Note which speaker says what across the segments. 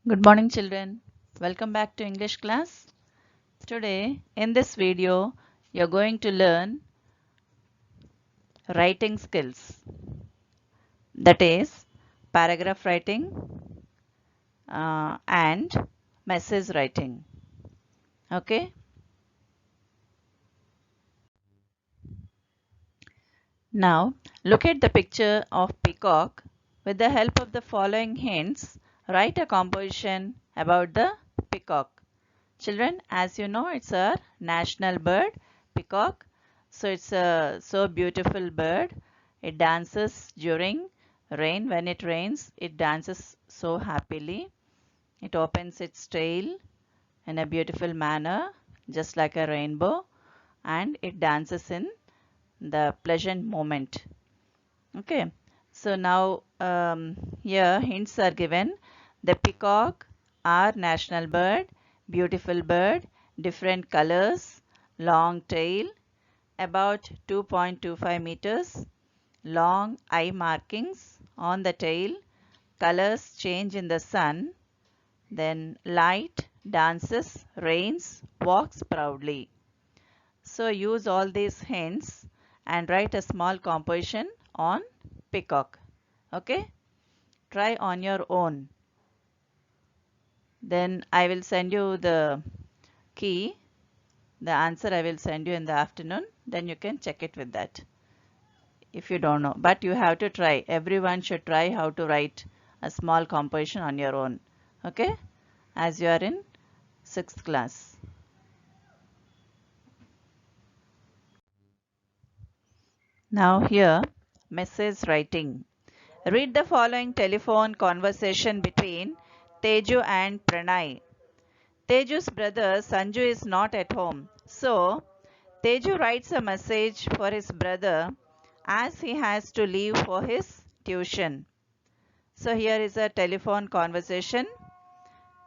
Speaker 1: Good morning, children. Welcome back to English class. Today, in this video, you're going to learn writing skills. That is, paragraph writing and message writing. Okay? Now, look at the picture of peacock. With the help of the following hints, write a composition about the peacock. Children, as you know, it's a national bird, peacock. So it's a so beautiful bird. It dances during rain. When it rains, it dances so happily. It opens its tail in a beautiful manner, just like a rainbow, and it dances in the pleasant moment. Okay, so now here hints are given. The peacock, our national bird, beautiful bird, different colors, long tail, about 2.25 meters, long eye markings on the tail, colors change in the sun, then light, dances, rains, walks proudly. So use all these hints and write a small composition on peacock. Okay? Try on your own. Then I will send you the key. The answer I will send you in the afternoon. Then you can check it with that if you don't know. But you have to try. Everyone should try how to write a small composition on your own. Okay? As you are in 6th class. Now here, message writing. Read the following telephone conversation between Teju and Pranay. Teju's brother Sanju is not at home. So, Teju writes a message for his brother as he has to leave for his tuition. So, here is a telephone conversation.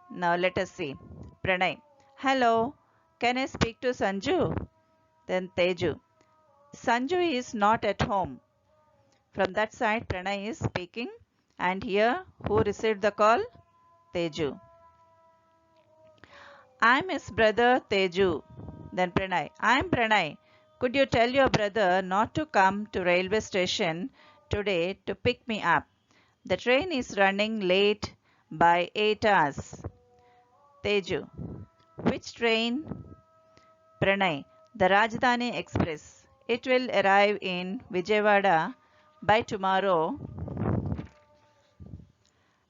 Speaker 1: Now, let us see. Pranay. Hello. Can I speak to Sanju? Then Teju. Sanju is not at home. From that side, Pranay is speaking. And here, who received the call? Teju. I'm his brother Teju. Then Pranay. I'm Pranay. Could you tell your brother not to come to railway station today to pick me up? The train is running late by 8 hours. Teju. Which train? Pranay. The Rajdhani Express. It will arrive in Vijayawada by tomorrow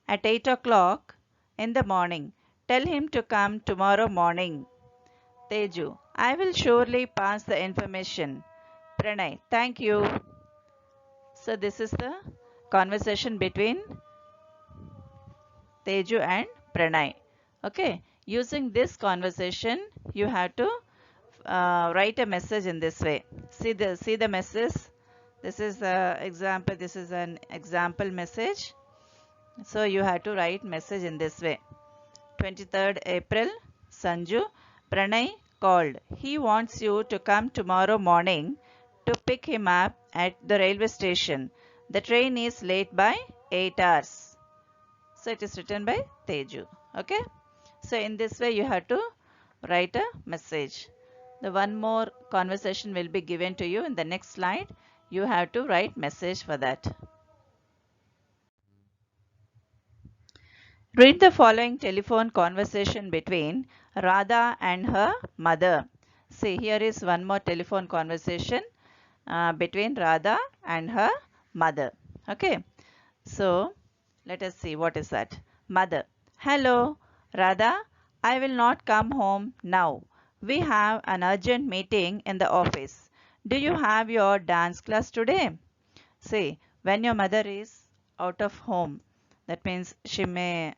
Speaker 1: at 8 o'clock in the morning. Tell him to come tomorrow morning. Teju, I will surely pass the information. Pranay, thank you. So this is the conversation between Teju and Pranay. Okay, using this conversation, you have to write a message in this way. See the message. This is the example. This is an example message. So you have to write message in this way. 23rd April, Sanju, Pranay called. He wants you to come tomorrow morning to pick him up at the railway station. The train is late by 8 hours. So it is written by Teju. Okay. So in this way you have to write a message. The one more conversation will be given to you in the next slide. You have to write message for that. Read the following telephone conversation between Radha and her mother. See, here is one more telephone conversation between Radha and her mother. Okay, so let us see what is that. Mother. Hello, Radha. I will not come home now. We have an urgent meeting in the office. Do you have your dance class today? See, when your mother is out of home, that means she may,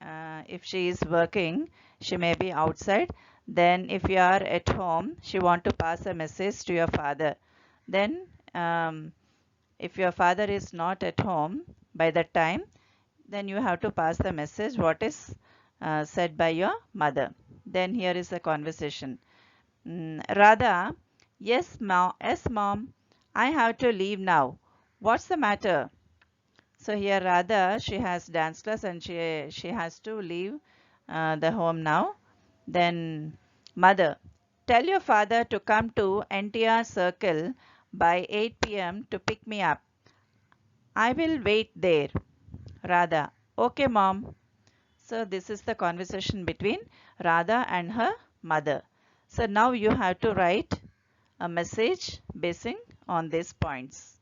Speaker 1: if she is working, she may be outside. Then if you are at home, she want to pass a message to your father. Then if your father is not at home by that time, then you have to pass the message what is said by your mother. Then here is the conversation. Radha, yes mom, I have to leave now. What's the matter? So here Radha, she has dance class and she has to leave the home now. Then mother, tell your father to come to NTR Circle by 8 p.m. to pick me up. I will wait there. Radha, okay mom. So this is the conversation between Radha and her mother. So now you have to write a message basing on these points.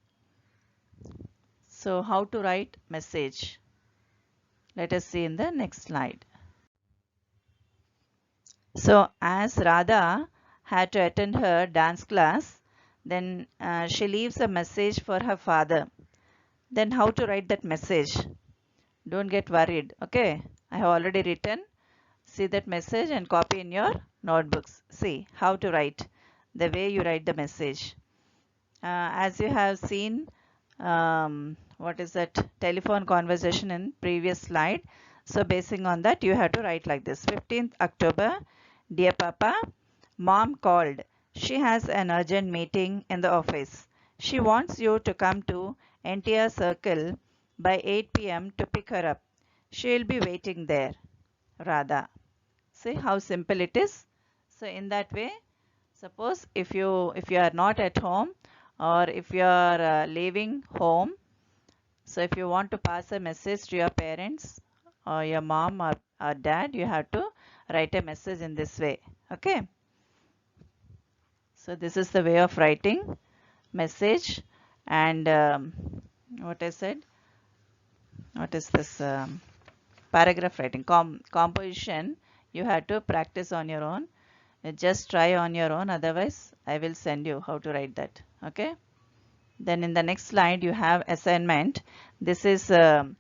Speaker 1: So how to write message? Let us see in the next slide. So as Radha had to attend her dance class, then she leaves a message for her father. Then how to write that message? Don't get worried. Okay, I have already written. See that message and copy in your notebooks. See how to write, the way you write the message. As you have seen, what is that telephone conversation in previous slide. So basing on that, you have to write like this. 15th October, dear Papa, Mom called. She has an urgent meeting in the office. She wants you to come to NTR Circle by 8 p.m. to pick her up. She will be waiting there. Radha. See how simple it is. So in that way, suppose if you are not at home or if you are leaving home, so if you want to pass a message to your parents or your mom or dad, you have to write a message in this way. Okay. So this is the way of writing message. And what I said, what is this paragraph writing composition, you have to practice on your own. Just try on your own, otherwise I will send you how to write that. Okay. Then in the next slide you have assignment. This is fill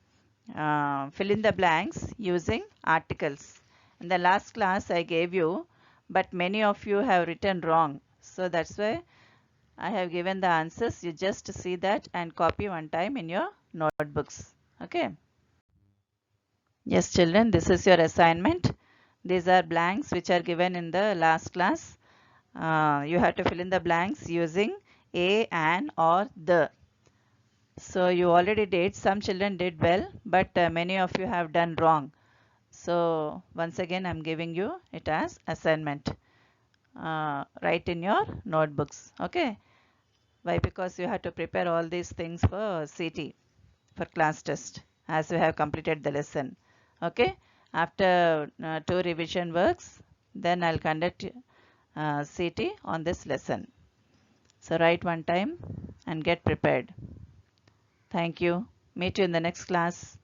Speaker 1: in the blanks using articles. In the last class I gave you, but many of you have written wrong. So that's why I have given the answers. You just see that and copy one time in your notebooks. Okay. Yes, children, this is your assignment. These are blanks which are given in the last class. You have to fill in the blanks using a, an, or the. So you already did. Some children did well, but many of you have done wrong. So once again, I'm giving you it as assignment. Write in your notebooks. Okay. Why? Because you have to prepare all these things for CT, for class test, as we have completed the lesson. Okay. After 2 revision works, then I'll conduct CT on this lesson. So write one time and get prepared. Thank you. Meet you in the next class.